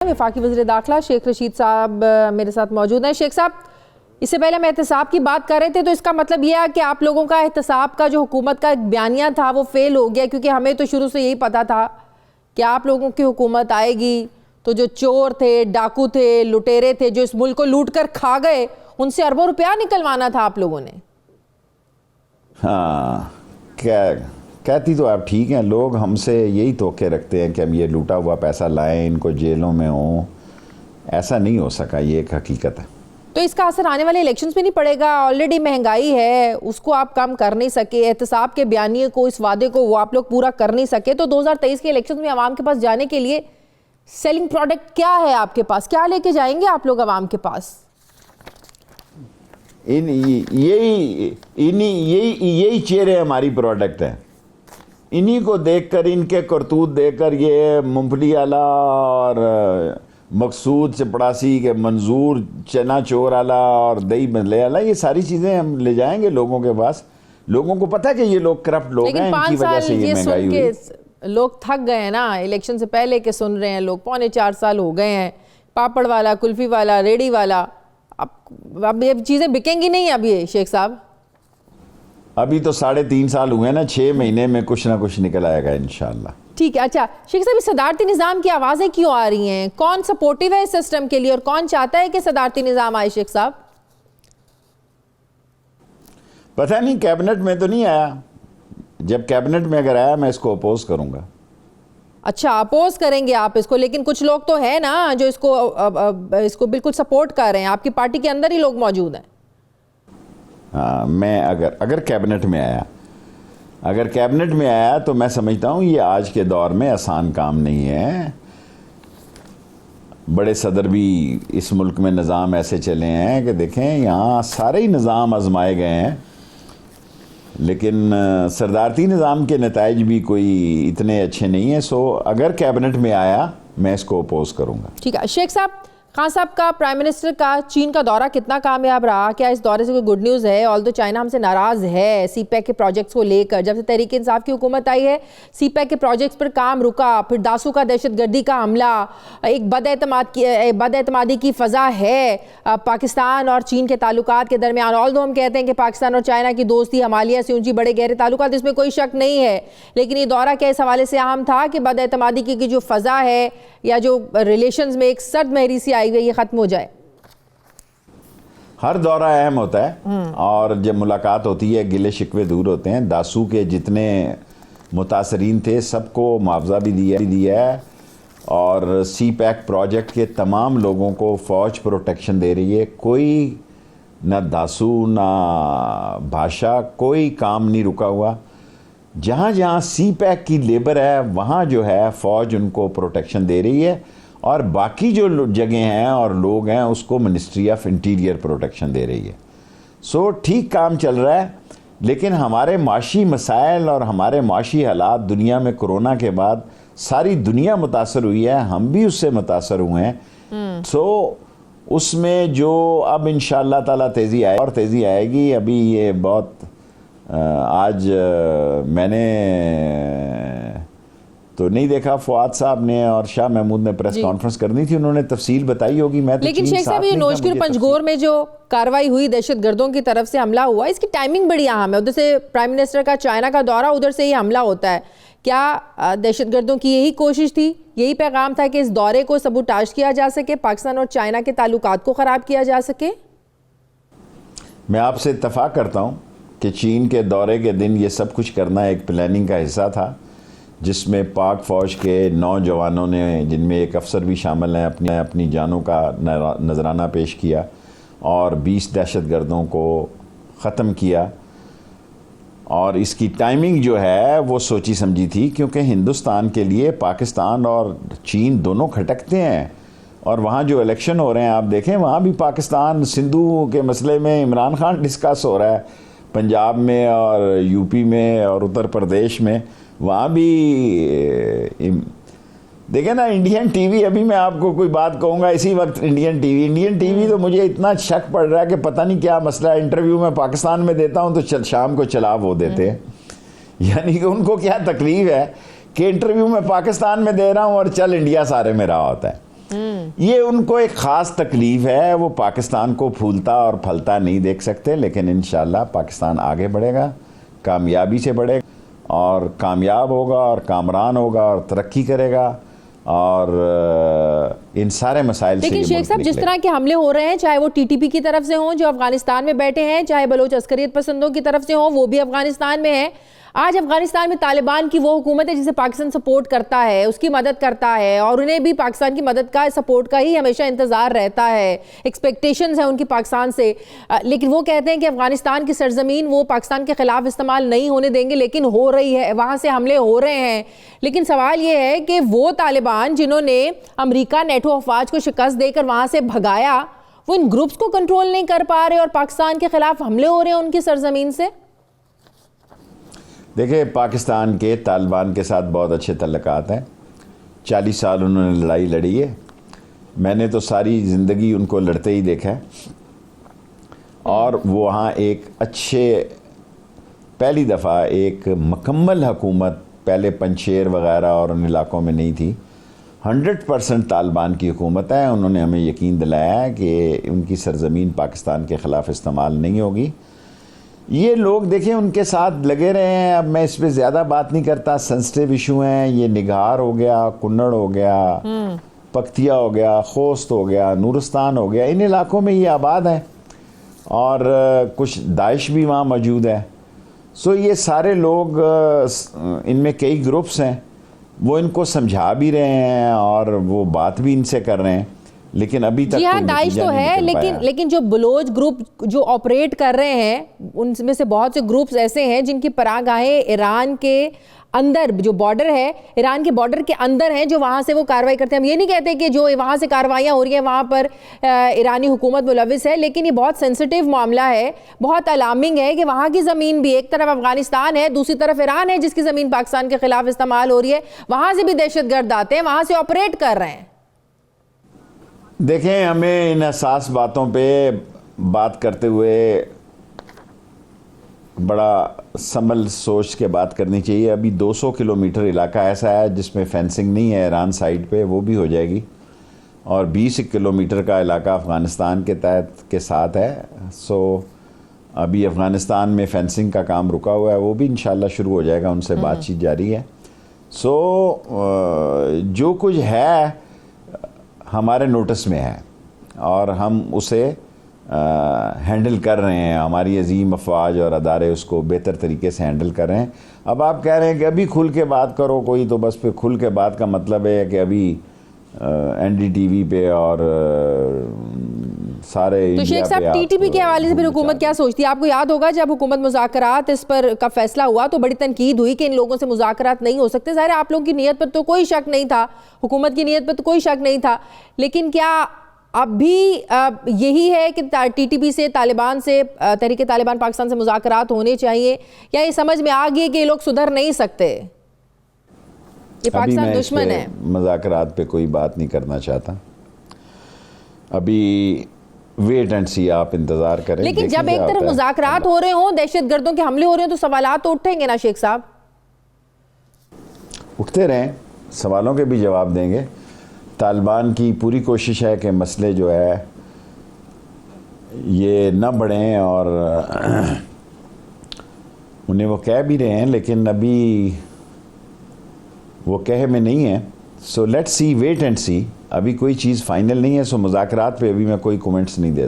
वफाकी वज़ीर दाखिला शेख रशीद साहब मेरे साथ मौजूद हैं। शेख साहब, इससे पहले हम एहतसाब की बात कर रहे थे, तो इसका मतलब यह है कि आप लोगों का एहतसाब का जो हुकूमत का एक बयानिया था वो फेल हो गया, क्योंकि हमें तो शुरू से यही पता था कि आप लोगों की हुकूमत आएगी तो जो चोर थे, डाकू थे, लुटेरे थे, जो इस मुल्क को लूट कर खा गए, उनसे अरबों रुपया निकलवाना था आप लोगों ने। हाँ, कहती तो आप ठीक हैं। लोग हमसे यही तोक़े रखते हैं कि हम ये लूटा हुआ पैसा लाएं, इनको जेलों में हों। ऐसा नहीं हो सका, ये एक हकीकत है। तो इसका असर आने वाले इलेक्शंस में नहीं पड़ेगा? ऑलरेडी महंगाई है, उसको आप कम कर नहीं सके, एहतसाब के बयानिए को, इस वादे को वो आप लोग पूरा कर नहीं सके, तो 2023 के इलेक्शंस में आवाम के पास जाने के लिए सेलिंग प्रोडक्ट क्या है आपके पास? क्या लेके जाएंगे आप लोग आवाम के पास? यही चेहरे हमारी प्रोडक्ट है। इन्हीं को देखकर, इनके करतूत देखकर, ये मूंगफली आला और मकसूद चपड़ासी के मंजूर चना चोर आला और दही बदले आला, ये सारी चीज़ें हम ले जाएंगे लोगों के पास। लोगों को पता है कि ये लोग करप्ट लोग हैं, इनकी वजह से ये महंगाई हुई। लोग थक गए हैं ना, इलेक्शन से पहले के सुन रहे हैं लोग। 4.25 साल हो गए हैं, पापड़ वाला, कुल्फी वाला, रेडी वाला। अब ये चीज़ें बिकेंगी नहीं अब ये शेख साहब? अभी तो 3.5 साल हुए ना, 6 महीने में कुछ ना कुछ निकल आएगा इंशाल्लाह। ठीक है। अच्छा शेख साहब, सदारती निज़ाम की आवाज़ें क्यों आ रही हैं? कौन सपोर्टिव है इस सिस्टम के लिए और कौन चाहता है कि सदारती निज़ाम आए शेख साहब? पता नहीं, कैबिनेट में तो नहीं आया। जब कैबिनेट में अगर आया मैं इसको अपोज करूंगा। अच्छा, अपोज करेंगे आप इसको, लेकिन कुछ लोग तो है ना जो इसको बिल्कुल सपोर्ट कर रहे हैं। आपकी पार्टी के अंदर ही लोग मौजूद हैं। हाँ, मैं अगर कैबिनेट में आया, अगर कैबिनेट में आया तो मैं समझता हूँ ये आज के दौर में आसान काम नहीं है। बड़े सदर भी इस मुल्क में निज़ाम ऐसे चले हैं कि देखें, यहाँ सारे ही निज़ाम आजमाए गए हैं, लेकिन सदारती निज़ाम के नताइज भी कोई इतने अच्छे नहीं हैं। सो अगर कैबिनेट में आया मैं इसको अपोज करूँगा। ठीक है। शेख साहब, खान साहब का प्राइम मिनिस्टर का चीन का दौरा कितना कामयाब रहा? क्या इस दौरे से कोई गुड न्यूज़ है? ऑल्दो चाइना हमसे नाराज़ है सीपैक के प्रोजेक्ट्स को लेकर। जब से तहरीक इंसाफ की हुकूमत आई है, सीपैक के प्रोजेक्ट्स पर काम रुका, फिर दासू का दहशतगर्दी का हमला, एक बदएतमादी की फ़ज़ा है पाकिस्तान और चीन के ताल्लुकात के दरमियान। ऑल्दो हम कहते हैं कि पाकिस्तान और चाइना की दोस्ती हिमालय से ऊंची, बड़े गहरे ताल्लुकात, इसमें कोई शक नहीं है, लेकिन ये दौरा क्या इस हवाले से अहम था कि बदएतमादी की जो फ़ज़ा है या जो रिलेशंस में एक सर्द महरी सी आई हुई, ये ख़त्म हो जाए? हर दौरा अहम होता है, और जब मुलाकात होती है गिले शिकवे दूर होते हैं। दासू के जितने मुतासरीन थे सबको मुआवजा भी दिया है, और सी पैक प्रोजेक्ट के तमाम लोगों को फ़ौज प्रोटेक्शन दे रही है। कोई ना दासू ना भाषा, कोई काम नहीं रुका हुआ। जहाँ जहाँ सी पैक की लेबर है वहाँ जो है फ़ौज उनको प्रोटेक्शन दे रही है, और बाकी जो जगह हैं और लोग हैं उसको मिनिस्ट्री ऑफ इंटीरियर प्रोटेक्शन दे रही है। सो ठीक काम चल रहा है, लेकिन हमारे माशी मसाइल और हमारे माशी हालात दुनिया में कोरोना के बाद सारी दुनिया मुतासर हुई है, हम भी उससे मुतासर हुए हैं। सो उसमें जो अब इंशाअल्लाह ताला तेज़ी आए और तेज़ी आएगी। अभी ये बहुत आज मैंने तो नहीं देखा, फवाद साहब ने और शाह महमूद ने प्रेस कॉन्फ्रेंस करनी थी, उन्होंने तफसील बताई होगी। मैं तो लेकिन शेख साहब, ये नोशगिर पंजगोर में जो कार्रवाई हुई, दहशतगर्दों की तरफ से हमला हुआ, इसकी टाइमिंग बड़ी अहम है। उधर से प्राइम मिनिस्टर का चाइना का दौरा, उधर से ही हमला होता है। क्या दहशतगर्दों की यही कोशिश थी, यही पैगाम था कि इस दौरे को सबूताज किया जा सके, पाकिस्तान और चाइना के ताल्लुकात को ख़राब किया जा सके? मैं आपसे इत्तफाक करता हूँ कि चीन के दौरे के दिन ये सब कुछ करना एक प्लानिंग का हिस्सा था, जिसमें पाक फ़ौज के 9 जवानों ने, जिनमें एक अफसर भी शामिल हैं, अपनी जानों का नजराना पेश किया और 20 दहशतगर्दों को ख़त्म किया। और इसकी टाइमिंग जो है वो सोची समझी थी, क्योंकि हिंदुस्तान के लिए पाकिस्तान और चीन दोनों खटकते हैं, और वहाँ जो इलेक्शन हो रहे हैं आप देखें, वहाँ भी पाकिस्तान सिंधु के मसले में इमरान खान डिस्कस हो रहा है, पंजाब में और यूपी में और उत्तर प्रदेश में। वहाँ भी देखें ना, इंडियन टीवी, अभी मैं आपको कोई बात कहूँगा इसी वक्त, इंडियन टीवी तो मुझे इतना शक पड़ रहा है कि पता नहीं क्या मसला है। इंटरव्यू में पाकिस्तान में देता हूँ तो शाम को चला वो देते हैं, यानी कि उनको क्या तकलीफ है कि इंटरव्यू में पाकिस्तान में दे रहा हूँ और चल इंडिया सारे में रहा होता है। ये उनको एक ख़ास तकलीफ है, वो पाकिस्तान को फूलता और फलता नहीं देख सकते, लेकिन इंशाल्लाह पाकिस्तान आगे बढ़ेगा, कामयाबी से बढ़ेगा और कामयाब होगा और कामरान होगा और तरक्की करेगा और इन सारे मसाइल से। लेकिन शेख साहब, जिस तरह के हमले हो रहे हैं, चाहे वो टीटीपी की तरफ से हों जो अफगानिस्तान में बैठे हैं, चाहे बलोच अस्करियत पसंदों की तरफ से हों वो भी अफगानिस्तान में है, आज अफगानिस्तान में तालिबान की वो हुकूमत है जिसे पाकिस्तान सपोर्ट करता है, उसकी मदद करता है और उन्हें भी पाकिस्तान की मदद का, सपोर्ट का ही हमेशा इंतजार रहता है, एक्सपेक्टेशंस है उनकी पाकिस्तान से। लेकिन वो कहते हैं कि अफगानिस्तान की सरजमीन वो पाकिस्तान के खिलाफ इस्तेमाल नहीं होने देंगे, लेकिन हो रही है, वहाँ से हमले हो रहे हैं। लेकिन सवाल ये है कि वो तालिबान जिन्होंने अमरीका नेटो अफवाज को शिकस्त देकर वहाँ से भगाया, वो इन ग्रुप्स को कंट्रोल नहीं कर पा रहे और पाकिस्तान के खिलाफ हमले हो रहे हैं उनकी सरजमीन से। देखिए, पाकिस्तान के तालिबान के साथ बहुत अच्छे तल्लुकात हैं, 40 साल उन्होंने लड़ाई लड़ी है, मैंने तो सारी ज़िंदगी उनको लड़ते ही देखा है और वो वहाँ एक अच्छे, पहली दफ़ा एक मुकम्मल हुकूमत, पहले पंशेर वग़ैरह और उन इलाकों में नहीं थी, 100% तालिबान की हुकूमत है। उन्होंने हमें यकीन दिलाया है कि उनकी सरजमीन पाकिस्तान के ख़िलाफ़ इस्तेमाल नहीं होगी। ये लोग देखें उनके साथ लगे रहे हैं, अब मैं इस पर ज़्यादा बात नहीं करता, सेंसिटिव इशू हैं, ये निगार हो गया, कुन्नड़ हो गया, पक्तिया हो गया, खोस्त हो गया, नूरस्तान हो गया, इन इलाकों में ये आबाद हैं और कुछ दाइश भी वहाँ मौजूद है। सो ये सारे लोग, इनमें कई ग्रुप्स हैं, वो इनको समझा भी रहे हैं और वो बात भी इनसे कर रहे हैं, लेकिन अभी तक जी हाँ, दाइश तो है, लेकिन जो बलोच ग्रुप जो ऑपरेट कर रहे हैं उनमें से बहुत से ग्रुप्स ऐसे हैं जिनकी परागाहें ईरान के अंदर, जो बॉर्डर है ईरान के बॉर्डर के अंदर हैं, जो वहाँ से वो कार्रवाई करते हैं। हम ये नहीं कहते कि जो वहाँ से कार्रवाइयाँ हो रही हैं वहाँ पर ईरानी हुकूमत मुलविस है, लेकिन ये बहुत सेंसिटिव मामला है, बहुत अलार्मिंग है कि वहाँ की ज़मीन भी, एक तरफ अफगानिस्तान है, दूसरी तरफ ईरान है जिसकी ज़मीन पाकिस्तान के खिलाफ इस्तेमाल हो रही है, वहाँ से भी दहशतगर्द आते हैं, वहाँ से ऑपरेट कर रहे हैं। देखें, हमें इन हसास बातों पे बात करते हुए बड़ा संभल सोच के बात करनी चाहिए। अभी 200 किलोमीटर इलाका ऐसा है जिसमें फेंसिंग नहीं है ईरान साइड पे, वो भी हो जाएगी, और 20 किलोमीटर का इलाका अफ़गानिस्तान के तहत के साथ है। सो अभी अफ़गानिस्तान में फेंसिंग का काम रुका हुआ है, वो भी इंशाल्लाह शुरू हो जाएगा, उनसे बातचीत जारी है। सो जो कुछ है हमारे नोटिस में है और हम उसे हैंडल कर रहे हैं, हमारी अजीम अफवाज और अदारे उसको बेहतर तरीके से हैंडल कर रहे हैं। अब आप कह रहे हैं कि अभी खुल के बात करो कोई, तो बस फिर खुल के बात का मतलब है कि अभी NDTV पे और सारे तो शेख साहब, टीटीपी के हवाले से फिर हुकूमत क्या सोचती है? आपको याद होगा जब हुकूमत मुज़ाकरात इस पर का फैसला हुआ तो बड़ी तनकीद हुई कि इन लोगों से मुज़ाकरात नहीं हो सकते। ज़ाहिर है आप लोगों की नीयत पर तो कोई शक नहीं था, हुकूमत की नीयत पर तो कोई शक नहीं था, लेकिन क्या अब भी यही है कि टीटीपी से, तालिबान से, तहरीक तालिबान पाकिस्तान से मुज़ाकरात होने चाहिए, या ये समझ में आ गई कि ये लोग सुधर नहीं सकते, ये पाकिस्तान दुश्मन है? मुज़ाकरात पे कोई बात नहीं करना चाहता, अभी वेट एंड सी, आप इंतजार करें। लेकिन जब एक तरफ मुज़ाकरात हो रहे हों, दहशतगर्दों के हमले हो रहे हो, तो सवालात तो उठेंगे ना शेख साहब? उठते रहें, सवालों के भी जवाब देंगे। तालिबान की पूरी कोशिश है कि मसले जो है ये न बढ़ें और उन्हें वो कह भी रहे हैं, लेकिन अभी वो कहे में नहीं है। So let's see, wait and see, अभी कोई चीज़ फाइनल नहीं है। सो मुज़ाकरात पे अभी मैं कोई कमेंट्स नहीं दे सकता।